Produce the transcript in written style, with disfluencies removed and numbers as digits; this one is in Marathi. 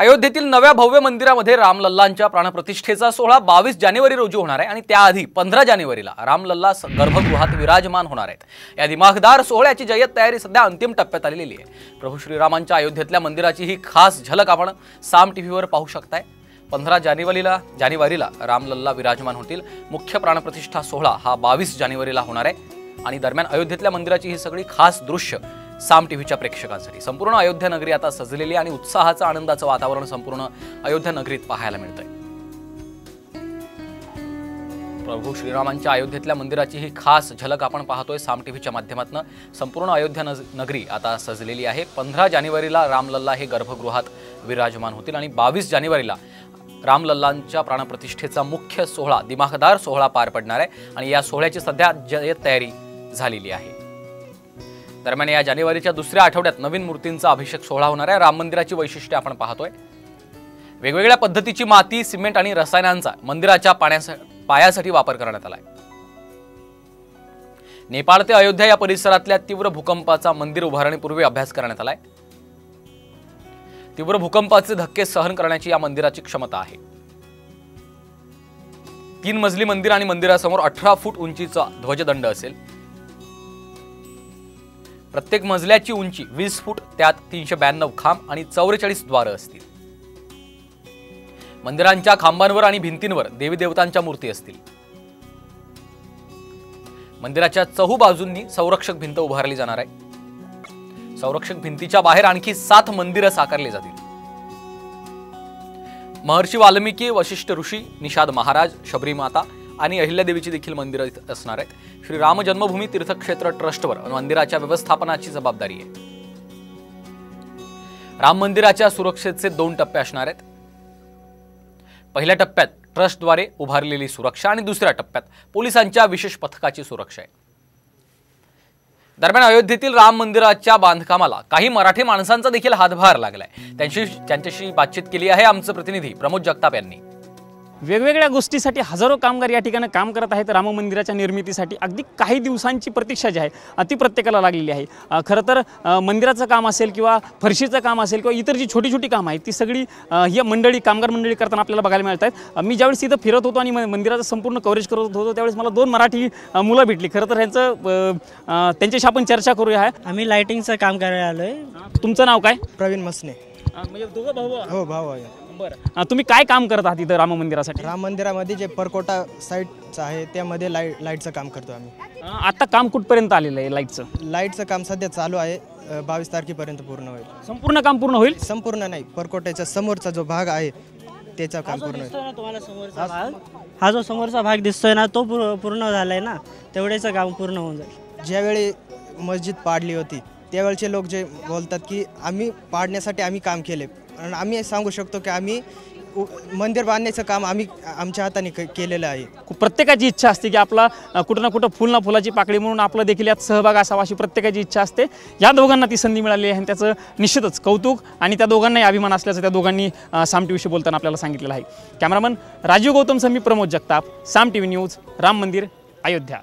अयोध्येतील नव्या भव्य मंदिरामध्ये रामलल्लांच्या प्राणप्रतिष्ठेचा सोहळा 22 जानेवारी रोजी होणार आहे आणि त्याआधी 15 जानेवारीला रामलल्ला गर्भगृहात विराजमान होणार आहेत। या दिमाखदार सोहळ्याची जय्यत तयारी सध्या अंतिम टप्प्यात आलेली आहे। प्रभू श्रीरामांच्या अयोध्येतल्या मंदिराची ही खास झलक आपण साम टीव्हीवर पाहू शकताय। 15 जानेवारीला रामलल्ला विराजमान होतील। मुख्य प्राणप्रतिष्ठा सोहळा हा 22 जानेवारीला होणार आहे आणि दरम्यान अयोध्येतल्या मंदिराची ही सगळी खास दृश्य साम टीव्हीच्या प्रेक्षकांसाठी संपूर्ण अयोध्या नगरी आता सजलेली आणि उत्साहाचं आनंदाचं वातावरण संपूर्ण अयोध्या नगरीत पाहायला मिळतंय। प्रभू श्रीरामांच्या अयोध्येतल्या मंदिराची ही खास झलक आपण पाहतोय साम टीव्हीच्या माध्यमातून। संपूर्ण अयोध्या नगरी आता सजलेली आहे। 15 जानेवारीला रामलल्ला हे गर्भगृहात विराजमान होतील आणि 22 जानेवारीला रामलल्लांच्या प्राणप्रतिष्ठेचा मुख्य सोहळा दिमाखदार सोहळा पार पडणार आहे आणि या सोहळ्याची सध्या जय्यत तयारी झालेली आहे। दरम्यान या जानेवारीच्या दुसऱ्या आठवड्यात नवीन मूर्तींचा अभिषेक सोहळा होणार आहे। राम मंदिराची वैशिष्ट्ये आपण पाहतोय। वेगवेगळ्या पद्धतीची माती, सिमेंट आणि रसायनांचा मंदिराच्या पायासाठी वापर करण्यात आलाय। नेपाळ ते अयोध्या या परिसरातल्या तीव्र भूकंपाचा मंदिर उभारणीपूर्वी अभ्यास करण्यात आलाय। तीव्र भूकंपाचे धक्के सहन करण्याची या मंदिराची क्षमता आहे। 3 मजली मंदिर आणि मंदिरासमोर 18 फूट उंचीचा ध्वजदंड असेल। प्रत्येक मजल्याची उंची 20 फूट, त्यात 392 खांब आणि 44 द्वारं असतील। मंदिरांच्या खांबांवर आणि भिंतींवर देवी देवतांच्या मूर्ती असतील। मंदिराच्या चहू बाजूंनी संरक्षक भिंत उभारली जाणार आहे। संरक्षक भिंतीच्या बाहेर आणखी 7 मंदिरं साकारली जातील। महर्षी वाल्मिकी, वशिष्ठ ऋषी, निषाद महाराज, शबरी माता आणि अहिल्यादेवीची देखील मंदिरं असणार आहेत। श्री राम जन्मभूमी तीर्थक्षेत्र ट्रस्टवर मंदिराच्या व्यवस्थापनाची जबाबदारी आहे। राम मंदिराच्या सुरक्षेचे 2 टप्पे असणार आहेत। पहिल्या टप्प्यात ट्रस्टद्वारे उभारलेली सुरक्षा आणि दुसऱ्या टप्प्यात पोलिसांच्या विशेष पथकाची सुरक्षा आहे। दरम्यान अयोध्येतील राम मंदिराच्या बांधकामाला काही मराठी माणसांचा देखील हातभार लागलाय। त्यांच्याशी बातचीत केली आहे आमचे प्रतिनिधी प्रमोद जगताप यांनी। वेगवेगळ्या गोष्टीसाठी हजारो कामगार या ठिकाणी काम करत आहेत। राम मंदिराच्या निर्मितीसाठी अगदी काही दिवसांची प्रतीक्षा जी आहे ती प्रत्येकाला लागलेली आहे। खरं तर मंदिराचं काम असेल किंवा फरशीचं काम असेल किंवा इतर जी छोटी छोटी कामं आहेत ती सगळी ही कामगार मंडळी करताना आपल्याला बघायला मिळत आहेत। मी ज्यावेळेस इथं फिरत होतो आणि मंदिराचं संपूर्ण कव्हरेज करत होतो त्यावेळेस मला 2 मराठी मुलं भेटली। खरं तर त्यांच्याशी आपण चर्चा करूया। आम्ही लाइटिंगचं काम करायला आलोय। तुमचं नाव काय? प्रवीण मसने। म्हणजे दोघं भाऊ? हो, भाऊ आहे। बरं, तुम्ही काय काम करत आहात इथं राम मंदिरासाठी? राम मंदिरामध्ये जे परकोटा साईडचं आहे त्यामध्ये लाईटचं काम करतो आम्ही। आता काम कुठपर्यंत आलेलं आहे लाईटचं? लाईटचं काम सध्या चालू आहे। 22 तारखेपर्यंत पूर्ण होईल। संपूर्ण काम पूर्ण होईल? संपूर्ण नाही, परकोट्याचा समोरचा जो भाग आहे त्याचं काम पूर्ण होईल। तुम्हाला समोरचा भाग, हा जो समोरचा भाग दिसतोय ना तो पूर्ण झालाय ना, तेवढेचं काम पूर्ण होऊन जाईल। ज्यावेळी मस्जिद पाडली होती त्यावेळचे लोक जे बोलतात की आम्ही पाडण्यासाठी आम्ही काम केले, आणि आम्ही सांगू शकतो की आम्ही मंदिर बांधण्याचं काम आम्ही आमच्या हाताने केलेलं आहे। प्रत्येकाची इच्छा असते की आपला कुठं ना कुठं फुल ना फुलाची पाकळी म्हणून आपलं देखील यात सहभाग असावा अशी प्रत्येकाची इच्छा असते। या दोघांना ती संधी मिळाली आहे आणि त्याचं निश्चितच कौतुक आणि त्या दोघांनाही अभिमान असल्याचं त्या दोघांनी साम टीव्हीशी बोलताना आपल्याला सांगितलेलं आहे। कॅमेरामन राजीव गौतमसह मी प्रमोद जगताप, साम टीव्ही न्यूज, राम मंदिर, अयोध्या।